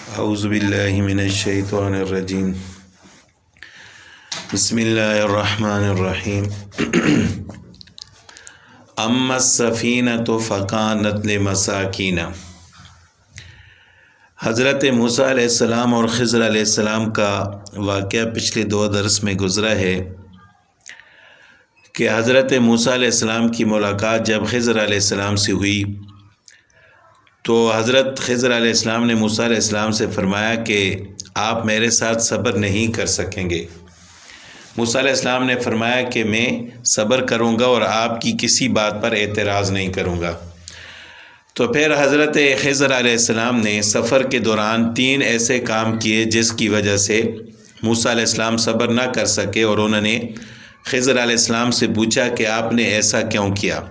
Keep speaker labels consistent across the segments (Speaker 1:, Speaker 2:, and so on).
Speaker 1: اعوذ باللہ من الشیطان الرجیم بسم اللہ الرحمن الرحیم اما السفینۃ فکانت لمساکین۔ حضرت موسیٰ علیہ السلام اور خضر علیہ السلام کا واقعہ پچھلے 2 درس میں گزرا ہے کہ حضرت موسیٰ علیہ السلام کی ملاقات جب خضر علیہ السلام سے ہوئی تو حضرت خضر علیہ السلام نے موسیٰ علیہ السلام سے فرمایا کہ آپ میرے ساتھ صبر نہیں کر سکیں گے۔ موسیٰ علیہ السلام نے فرمایا کہ میں صبر کروں گا اور آپ کی کسی بات پر اعتراض نہیں کروں گا۔ تو پھر حضرت خضر علیہ السلام نے سفر کے دوران 3 ایسے کام کیے جس کی وجہ سے موسیٰ علیہ السلام صبر نہ کر سکے، اور انہوں نے خضر علیہ السلام سے پوچھا کہ آپ نے ایسا کیوں کیا؟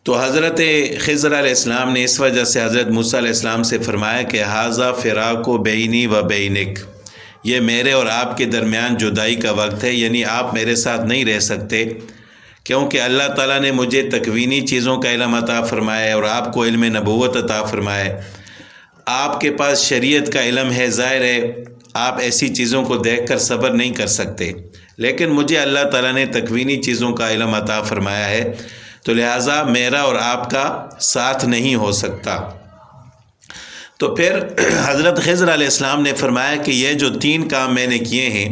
Speaker 1: تو حضرت خضر علیہ السلام نے اس وجہ سے حضرت موسیٰ علیہ السلام سے فرمایا کہ ھذا فراق بینی و بینک، یہ میرے اور آپ کے درمیان جدائی کا وقت ہے، یعنی آپ میرے ساتھ نہیں رہ سکتے، کیونکہ اللہ تعالیٰ نے مجھے تکوینی چیزوں کا علم عطا فرمایا ہے اور آپ کو علم نبوت عطا فرمایا ہے۔ آپ کے پاس شریعت کا علم ہے، ظاہر ہے آپ ایسی چیزوں کو دیکھ کر صبر نہیں کر سکتے، لیکن مجھے اللہ تعالیٰ نے تکوینی چیزوں کا علم عطا فرمایا ہے، تو لہٰذا میرا اور آپ کا ساتھ نہیں ہو سکتا۔ تو پھر حضرت خضر علیہ السلام نے فرمایا کہ یہ جو 3 کام میں نے کیے ہیں،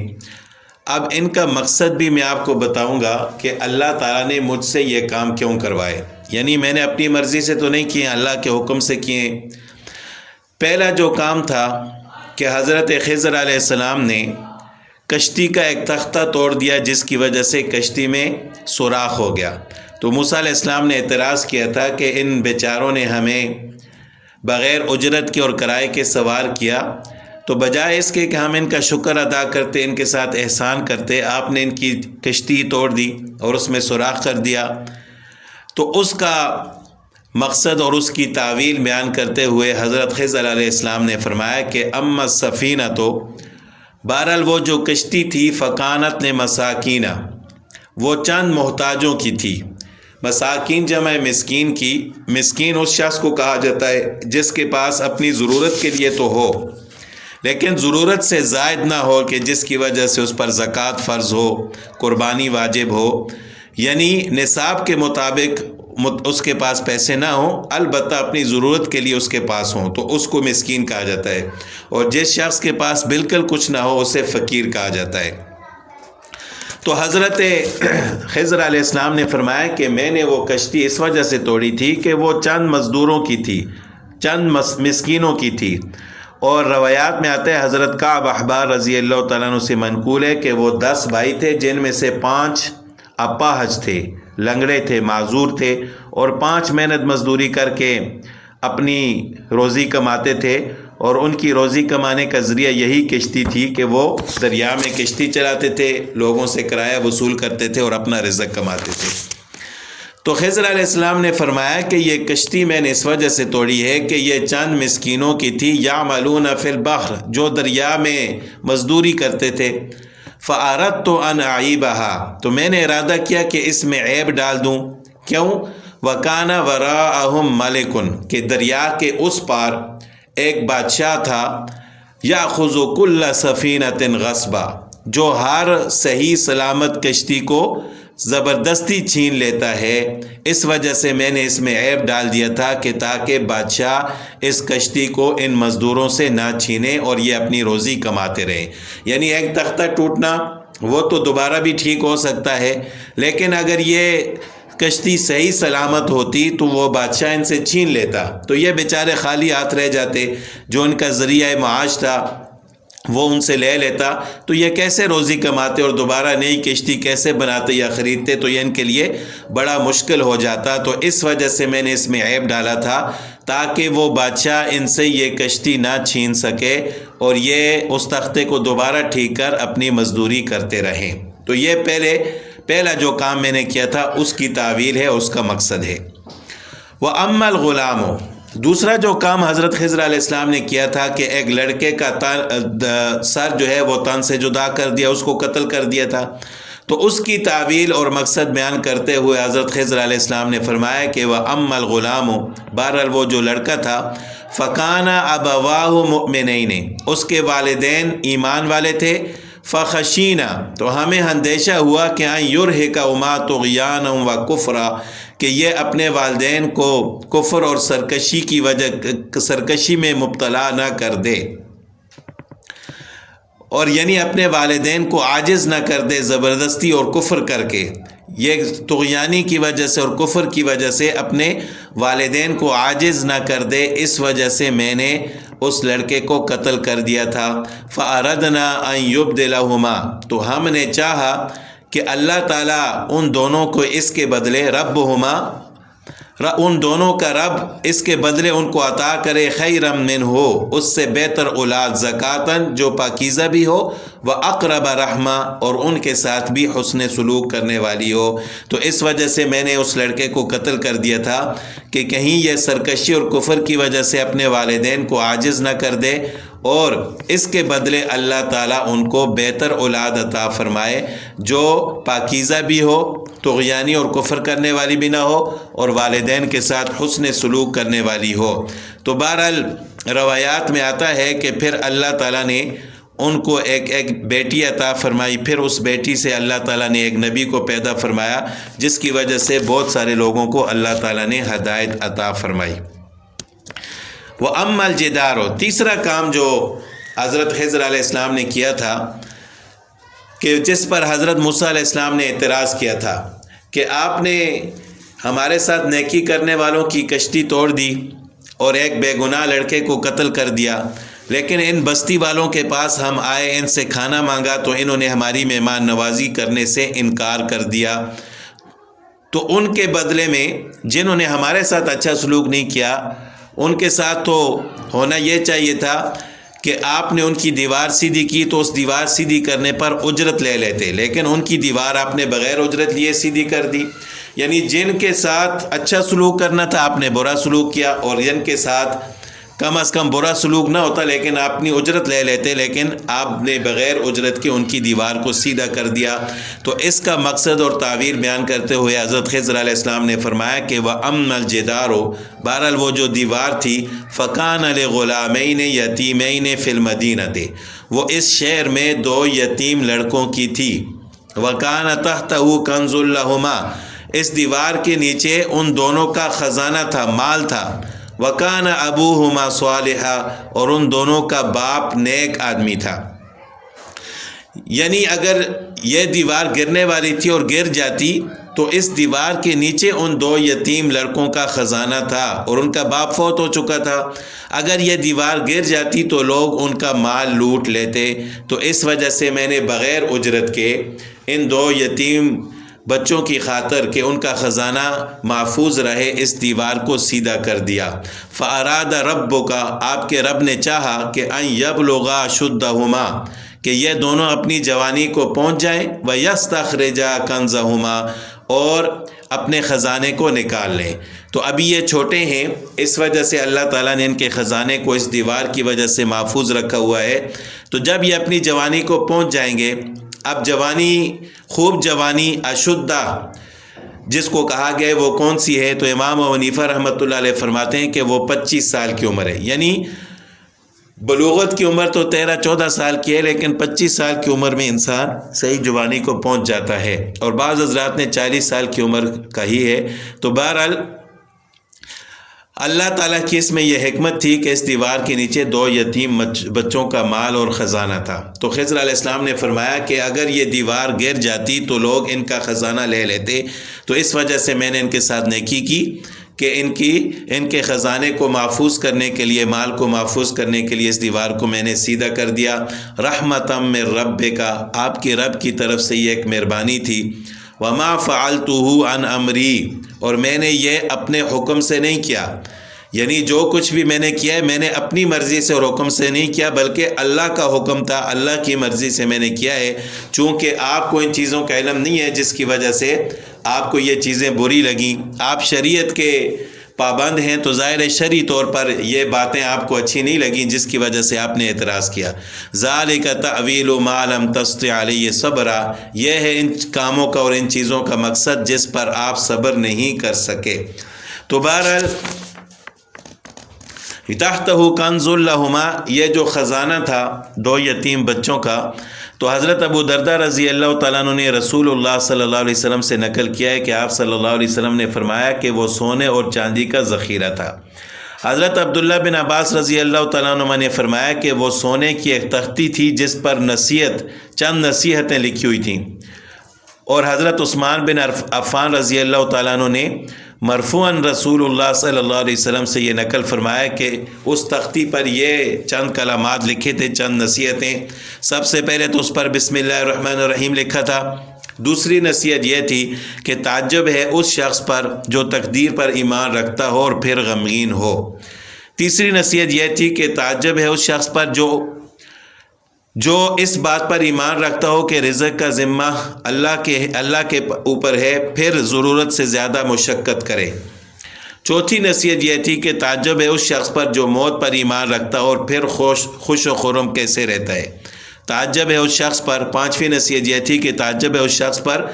Speaker 1: اب ان کا مقصد بھی میں آپ کو بتاؤں گا کہ اللہ تعالیٰ نے مجھ سے یہ کام کیوں کروائے، یعنی میں نے اپنی مرضی سے تو نہیں کیے، اللہ کے حکم سے کیے۔ پہلا جو کام تھا کہ حضرت خضر علیہ السلام نے کشتی کا ایک تختہ توڑ دیا، جس کی وجہ سے کشتی میں سوراخ ہو گیا۔ تو موسیٰ علیہ السلام نے اعتراض کیا تھا کہ ان بیچاروں نے ہمیں بغیر اجرت کے اور کرائے کے سوار کیا، تو بجائے اس کے کہ ہم ان کا شکر ادا کرتے، ان کے ساتھ احسان کرتے، آپ نے ان کی کشتی توڑ دی اور اس میں سوراخ کر دیا۔ تو اس کا مقصد اور اس کی تعویل بیان کرتے ہوئے حضرت خضر علیہ السلام نے فرمایا کہ اما السفینہ، تو بہرحال وہ جو کشتی تھی، فکانت لمساکین، وہ چند محتاجوں کی تھی۔ مساکین جمع مسکین کی، مسکین اس شخص کو کہا جاتا ہے جس کے پاس اپنی ضرورت کے لیے تو ہو لیکن ضرورت سے زائد نہ ہو کہ جس کی وجہ سے اس پر زکوٰۃ فرض ہو، قربانی واجب ہو، یعنی نصاب کے مطابق اس کے پاس پیسے نہ ہوں، البتہ اپنی ضرورت کے لیے اس کے پاس ہوں، تو اس کو مسکین کہا جاتا ہے، اور جس شخص کے پاس بالکل کچھ نہ ہو اسے فقیر کہا جاتا ہے۔ تو حضرت خضر علیہ السلام نے فرمایا کہ میں نے وہ کشتی اس وجہ سے توڑی تھی کہ وہ چند مزدوروں کی تھی، چند مسکینوں کی تھی، اور روایات میں آتا ہے حضرت کعب احبار رضی اللہ تعالیٰ عنہ سے منقول ہے کہ وہ 10 بھائی تھے، جن میں سے 5 اپاہج تھے، لنگڑے تھے، معذور تھے، اور 5 محنت مزدوری کر کے اپنی روزی کماتے تھے، اور ان کی روزی کمانے کا ذریعہ یہی کشتی تھی کہ وہ دریا میں کشتی چلاتے تھے، لوگوں سے کرایہ وصول کرتے تھے اور اپنا رزق کماتے تھے۔ تو خضر علیہ السلام نے فرمایا کہ یہ کشتی میں نے اس وجہ سے توڑی ہے کہ یہ چند مسکینوں کی تھی، یعملون فی البحر، جو دریا میں مزدوری کرتے تھے، فاردت ان اعیبها، تو میں نے ارادہ کیا کہ اس میں عیب ڈال دوں۔ کیوں؟ وکان وراءہم ملک، کہ دریا کے اس پار ایک بادشاہ تھا، یاخذ کل سفینۃ غصبا، جو ہر صحیح سلامت کشتی کو زبردستی چھین لیتا ہے۔ اس وجہ سے میں نے اس میں عیب ڈال دیا تھا کہ تاکہ بادشاہ اس کشتی کو ان مزدوروں سے نہ چھینے اور یہ اپنی روزی کماتے رہیں۔ یعنی ایک تختہ ٹوٹنا وہ تو دوبارہ بھی ٹھیک ہو سکتا ہے، لیکن اگر یہ کشتی صحیح سلامت ہوتی تو وہ بادشاہ ان سے چھین لیتا، تو یہ بیچارے خالی ہاتھ رہ جاتے، جو ان کا ذریعہ معاش تھا وہ ان سے لے لیتا، تو یہ کیسے روزی کماتے اور دوبارہ نئی کشتی کیسے بناتے یا خریدتے، تو یہ ان کے لیے بڑا مشکل ہو جاتا۔ تو اس وجہ سے میں نے اس میں عیب ڈالا تھا تاکہ وہ بادشاہ ان سے یہ کشتی نہ چھین سکے اور یہ اس تختے کو دوبارہ ٹھیک کر اپنی مزدوری کرتے رہیں۔ تو یہ پہلا جو کام میں نے کیا تھا اس کی تعویل ہے، اس کا مقصد ہے۔ وَأَمَّا الْغُلَامُ، دوسرا جو کام حضرت خضر علیہ السلام نے کیا تھا کہ ایک لڑکے کا سر جو ہے وہ تن سے جدا کر دیا، اس کو قتل کر دیا تھا۔ تو اس کی تعویل اور مقصد بیان کرتے ہوئے حضرت خضر علیہ السلام نے فرمایا کہ وَأَمَّا الْغُلَامُ، بہرحال وہ جو لڑکا تھا، فکانا ابواہ مؤمنین، اس کے والدین ایمان والے تھے، فخشینا، تو ہمیں اندیشہ ہوا کہ ان یرہقہما طغیانا و کفرا، کہ یہ اپنے والدین کو کفر اور سرکشی میں مبتلا نہ کر دے، اور یعنی اپنے والدین کو عاجز نہ کر دے زبردستی اور کفر کر کے۔ یہ طغیانی کی وجہ سے اور کفر کی وجہ سے اپنے والدین کو عاجز نہ کر دے، اس وجہ سے میں نے اس لڑکے کو قتل کر دیا تھا۔ فَأَرَدْنَا أَن يُبْدِلَهُمَا، تو ہم نے چاہا کہ اللہ تعالیٰ ان دونوں کو اس کے بدلے ان دونوں کا رب اس کے بدلے ان کو عطا کرے خیرا منہ، اس سے بہتر اولاد، زکاتاً جو پاکیزہ بھی ہو، وَأَقْرَبَ رحمہ، اور ان کے ساتھ بھی حسن سلوک کرنے والی ہو۔ تو اس وجہ سے میں نے اس لڑکے کو قتل کر دیا تھا کہ کہیں یہ سرکشی اور کفر کی وجہ سے اپنے والدین کو عاجز نہ کر دے، اور اس کے بدلے اللہ تعالیٰ ان کو بہتر اولاد عطا فرمائے جو پاکیزہ بھی ہو، طغیانی اور کفر کرنے والی بھی نہ ہو، اور والدین کے ساتھ حسن سلوک کرنے والی ہو۔ تو بہرحال روایات میں آتا ہے کہ پھر اللہ تعالیٰ نے ان کو ایک بیٹی عطا فرمائی، پھر اس بیٹی سے اللہ تعالیٰ نے ایک نبی کو پیدا فرمایا، جس کی وجہ سے بہت سارے لوگوں کو اللہ تعالیٰ نے ہدایت عطا فرمائی۔ وَأَمَّا الْجِدَارُ، تیسرا کام جو حضرت خضر علیہ السلام نے کیا تھا، کہ جس پر حضرت موسیٰ علیہ السلام نے اعتراض کیا تھا کہ آپ نے ہمارے ساتھ نیکی کرنے والوں کی کشتی توڑ دی اور ایک بے گناہ لڑکے کو قتل کر دیا، لیکن ان بستی والوں کے پاس ہم آئے، ان سے کھانا مانگا تو انہوں نے ہماری مہمان نوازی کرنے سے انکار کر دیا۔ تو ان کے بدلے میں جنہوں نے ہمارے ساتھ اچھا سلوک نہیں کیا، ان کے ساتھ تو ہونا یہ چاہیے تھا کہ آپ نے ان کی دیوار سیدھی کی تو اس دیوار سیدھی کرنے پر اجرت لے لیتے، لیکن ان کی دیوار آپ نے بغیر اجرت لیے سیدھی کر دی۔ یعنی جن کے ساتھ اچھا سلوک کرنا تھا آپ نے برا سلوک کیا، اور جن کے ساتھ کم از کم برا سلوک نہ ہوتا لیکن آپ اپنی اجرت لے لیتے، لیکن آپ نے بغیر اجرت کے ان کی دیوار کو سیدھا کر دیا۔ تو اس کا مقصد اور تعبیر بیان کرتے ہوئے حضرت خضر علیہ السلام نے فرمایا کہ وَأَمَّا الْجِدَارُ، بہرحال وہ جو دیوار تھی، فَكَانَ لِغُلَامَيْنِ يَتِيمَيْنِ فِي الْمَدِينَةِ، وہ اس شہر میں 2 یتیم لڑکوں کی تھی۔ وَكَانَ تَحْتَهُ كَنْزٌ لَهُمَا، اس دیوار کے نیچے ان دونوں کا خزانہ تھا، مال تھا۔ وَكَانَ أَبُوهُمَا صَالِحًا، اور ان دونوں کا باپ نیک آدمی تھا۔ یعنی اگر یہ دیوار گرنے والی تھی اور گر جاتی تو اس دیوار کے نیچے ان 2 یتیم لڑکوں کا خزانہ تھا اور ان کا باپ فوت ہو چکا تھا۔ اگر یہ دیوار گر جاتی تو لوگ ان کا مال لوٹ لیتے، تو اس وجہ سے میں نے بغیر اجرت کے ان 2 یتیم بچوں کی خاطر کہ ان کا خزانہ محفوظ رہے اس دیوار کو سیدھا کر دیا۔ فَأَرَادَ رَبُّكَ، آپ کے رب نے چاہا کہ أَن يَبْلُغَا أَشُدَّهُمَا، کہ یہ دونوں اپنی جوانی کو پہنچ جائیں، وَيَسْتَخْرِجَا كَنْزَهُمَا، اور اپنے خزانے کو نکال لیں۔ تو ابھی یہ چھوٹے ہیں، اس وجہ سے اللہ تعالیٰ نے ان کے خزانے کو اس دیوار کی وجہ سے محفوظ رکھا ہوا ہے۔ تو جب یہ اپنی جوانی کو پہنچ جائیں گے، اب جوانی، خوب جوانی، اشدہ جس کو کہا گیا ہے وہ کون سی ہے؟ تو امام ابو حنیفہ رحمۃ اللہ علیہ فرماتے ہیں کہ وہ 25 سال کی عمر ہے۔ یعنی بلوغت کی عمر تو 13-14 سال کی ہے، لیکن 25 سال کی عمر میں انسان صحیح جوانی کو پہنچ جاتا ہے، اور بعض حضرات نے 40 سال کی عمر کا ہی ہے۔ تو بہرحال اللہ تعالیٰ کی اس میں یہ حکمت تھی کہ اس دیوار کے نیچے 2 یتیم بچوں کا مال اور خزانہ تھا۔ تو خضر علیہ السلام نے فرمایا کہ اگر یہ دیوار گر جاتی تو لوگ ان کا خزانہ لے لیتے، تو اس وجہ سے میں نے ان کے ساتھ نیکی کی کہ ان کے خزانے کو محفوظ کرنے کے لیے، مال کو محفوظ کرنے کے لیے اس دیوار کو میں نے سیدھا کر دیا۔ رحمتم من ربک، آپ کے رب کی طرف سے یہ ایک مہربانی تھی۔ وما فعلتہ عن امری، اور میں نے یہ اپنے حکم سے نہیں کیا، یعنی جو کچھ بھی میں نے کیا ہے میں نے اپنی مرضی سے اور حکم سے نہیں کیا، بلکہ اللہ کا حکم تھا، اللہ کی مرضی سے میں نے کیا ہے۔ چونکہ آپ کو ان چیزوں کا علم نہیں ہے جس کی وجہ سے آپ کو یہ چیزیں بری لگیں، آپ شریعت کے پابند ہیں تو ظاہر شرعی طور پر یہ باتیں آپ کو اچھی نہیں لگیں جس کی وجہ سے آپ نے اعتراض کیا۔ ذالک تأویل ما لم تستطع علیہ صبرا، یہ ہے ان کاموں کا اور ان چیزوں کا مقصد جس پر آپ صبر نہیں کر سکے۔ تو بہرحال تحتہ کنز لہما، یہ جو خزانہ تھا دو یتیم بچوں کا، تو حضرت ابو درداء رضی اللہ تعالیٰ عنہ نے رسول اللہ صلی اللہ علیہ وسلم سے نقل کیا ہے کہ آپ صلی اللہ علیہ وسلم نے فرمایا کہ وہ سونے اور چاندی کا ذخیرہ تھا۔ حضرت عبداللہ بن عباس رضی اللہ تعالیٰ عنہ نے فرمایا کہ وہ سونے کی ایک تختی تھی جس پر چند نصیحتیں لکھی ہوئی تھیں، اور حضرت عثمان بن عفان رضی اللہ تعالیٰ عنہ نے مرفوعاً رسول اللہ صلی اللہ علیہ وسلم سے یہ نقل فرمایا کہ اس تختی پر یہ چند کلمات لکھے تھے، چند نصیحتیں۔ سب سے پہلے تو اس پر بسم اللہ الرحمن الرحیم لکھا تھا۔ دوسری نصیحت یہ تھی کہ تعجب ہے اس شخص پر جو تقدیر پر ایمان رکھتا ہو اور پھر غمگین ہو۔ تیسری نصیحت یہ تھی کہ تعجب ہے اس شخص پر جو اس بات پر ایمان رکھتا ہو کہ رزق کا ذمہ اللہ کے اوپر ہے، پھر ضرورت سے زیادہ مشقت کرے۔ چوتھی نصیحت یہ تھی کہ تعجب ہے اس شخص پر جو موت پر ایمان رکھتا ہو اور پھر خوش و خرم کیسے رہتا ہے۔ تعجب ہے اس شخص پر۔ پانچویں نصیحت یہ تھی کہ تعجب ہے اس شخص پر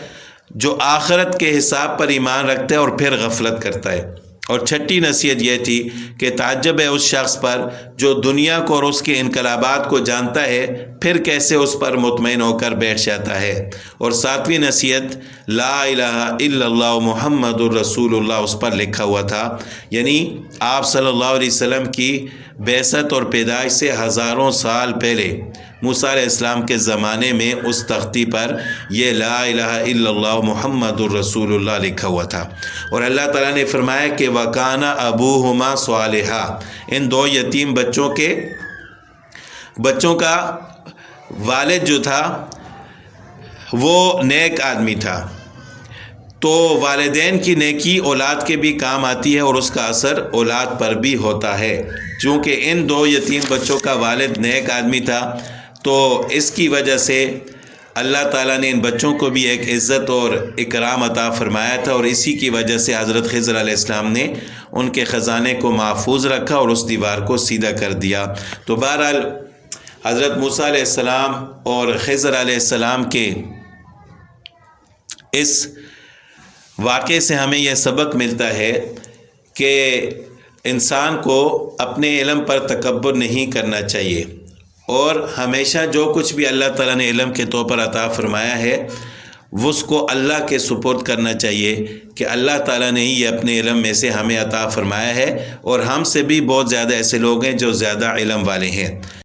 Speaker 1: جو آخرت کے حساب پر ایمان رکھتا ہے اور پھر غفلت کرتا ہے۔ اور چھٹی نصیحت یہ تھی کہ تعجب ہے اس شخص پر جو دنیا کو اور اس کے انقلابات کو جانتا ہے، پھر کیسے اس پر مطمئن ہو کر بیٹھ جاتا ہے۔ اور ساتویں نصیحت لا الہ الا اللہ محمد الرسول اللہ اس پر لکھا ہوا تھا، یعنی آپ صلی اللہ علیہ وسلم کی بعثت اور پیدائش سے ہزاروں سال پہلے موسیٰ علیہ السلام کے زمانے میں اس تختی پر یہ لا الہ الا اللہ محمد الرسول اللہ لکھا ہوا تھا۔ اور اللہ تعالیٰ نے فرمایا کہ وَكَانَ أَبُوهُمَا صَالِحًا، ان دو یتیم بچوں کا والد جو تھا وہ نیک آدمی تھا۔ تو والدین کی نیکی اولاد کے بھی کام آتی ہے اور اس کا اثر اولاد پر بھی ہوتا ہے۔ چونکہ ان دو یتیم بچوں کا والد نیک آدمی تھا تو اس کی وجہ سے اللہ تعالیٰ نے ان بچوں کو بھی ایک عزت اور اکرام عطا فرمایا تھا، اور اسی کی وجہ سے حضرت خضر علیہ السلام نے ان کے خزانے کو محفوظ رکھا اور اس دیوار کو سیدھا کر دیا۔ تو بہرحال حضرت موسیٰ علیہ السلام اور خضر علیہ السلام کے اس واقعے سے ہمیں یہ سبق ملتا ہے کہ انسان کو اپنے علم پر تکبر نہیں کرنا چاہیے، اور ہمیشہ جو کچھ بھی اللہ تعالیٰ نے علم کے طور پر عطا فرمایا ہے اس کو اللہ کے سپرد کرنا چاہیے کہ اللہ تعالیٰ نے ہی یہ اپنے علم میں سے ہمیں عطا فرمایا ہے، اور ہم سے بھی بہت زیادہ ایسے لوگ ہیں جو زیادہ علم والے ہیں۔